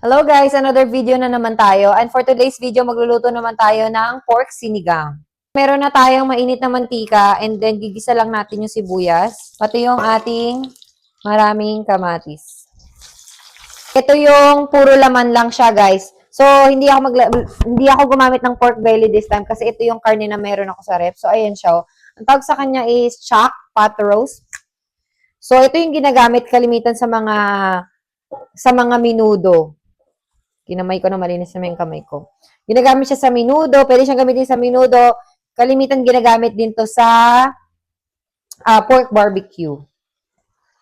Hello guys, another video na naman tayo. And for today's video, magluluto naman tayo ng pork sinigang. Meron na tayong mainit na mantika and then gigisa lang natin yung sibuyas. Pati yung ating maraming kamatis. Ito yung puro laman lang siya guys. So, hindi ako gumamit ng pork belly this time kasi ito yung karne na meron ako sa rep. So, ayan siya. Ang tawag sa kanya is chuck pot roast. So, ito yung ginagamit kalimitan sa mga minudo. Kinamay ko na malinis naman yung kamay ko. Ginagamit siya sa minudo. Pwede siyang gamitin sa minudo. Kalimitan ginagamit din to sa pork barbecue.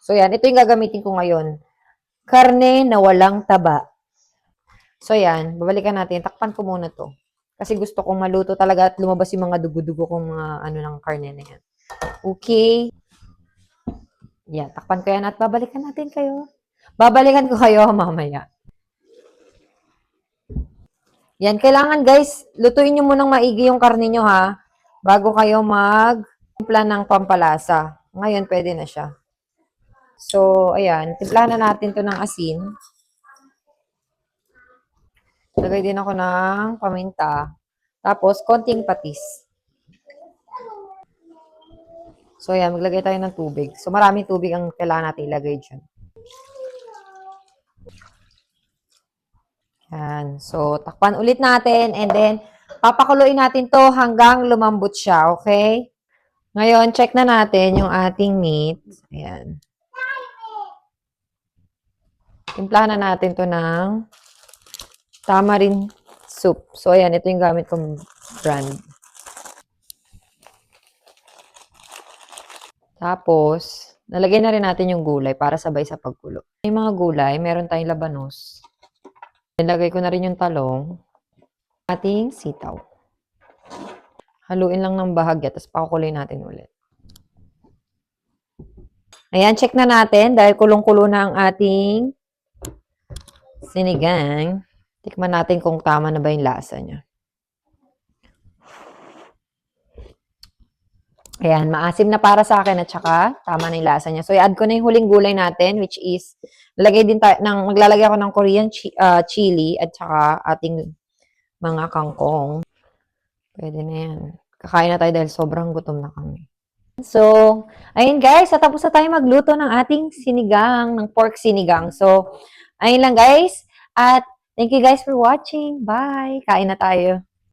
So, yan. Ito yung gagamitin ko ngayon. Karne na walang taba. So, yan. Babalikan natin. Takpan ko muna to. Kasi gusto kong maluto talaga at lumabas yung mga dugo-dugo kong mga ng karne na yan. Okay. Yan. Takpan ko yan at babalikan natin kayo. Babalikan ko kayo mamaya. Yan, kailangan guys, lutuin nyo munang maigi yung karne nyo ha, bago kayo mag-timpla ng pampalasa. Ngayon, pwede na siya. So, ayan, timplahan na natin to ng asin. Lagay din ako ng paminta. Tapos, konting patis. So, ayan, maglagay tayo ng tubig. So, maraming tubig ang kailangan natin ilagay dyan. Yan. So, takpan ulit natin and then papakuluin natin to hanggang lumambot siya, okay? Ngayon, check na natin yung ating meat. Ayan. Timplahan na natin to ng tamarind soup. So, ayan, ito yung gamit kong brand. Tapos, nalagay na rin natin yung gulay para sabay sa pagkulo. Yung mga gulay, meron tayong labanos. Nilagay ko na rin yung talong. Ating sitaw. Haluin lang ng bahagya, tapos pakukuloy natin ulit. Ayan, check na natin dahil kulong-kulo na ang ating sinigang. Tikman natin kung tama na ba yung lasa niya. Ayan, maasim na para sa akin at saka tama na yung lasa niya. So, i-add ko na yung huling gulay natin, which is, maglalagay ako ng Korean chili at saka ating mga kangkong. Pwede na yan. Kakain na tayo dahil sobrang gutom na kami. So, ayun guys, tapos na tayo magluto ng ating sinigang, ng pork sinigang. So, ayun lang guys. At thank you guys for watching. Bye! Kain na tayo.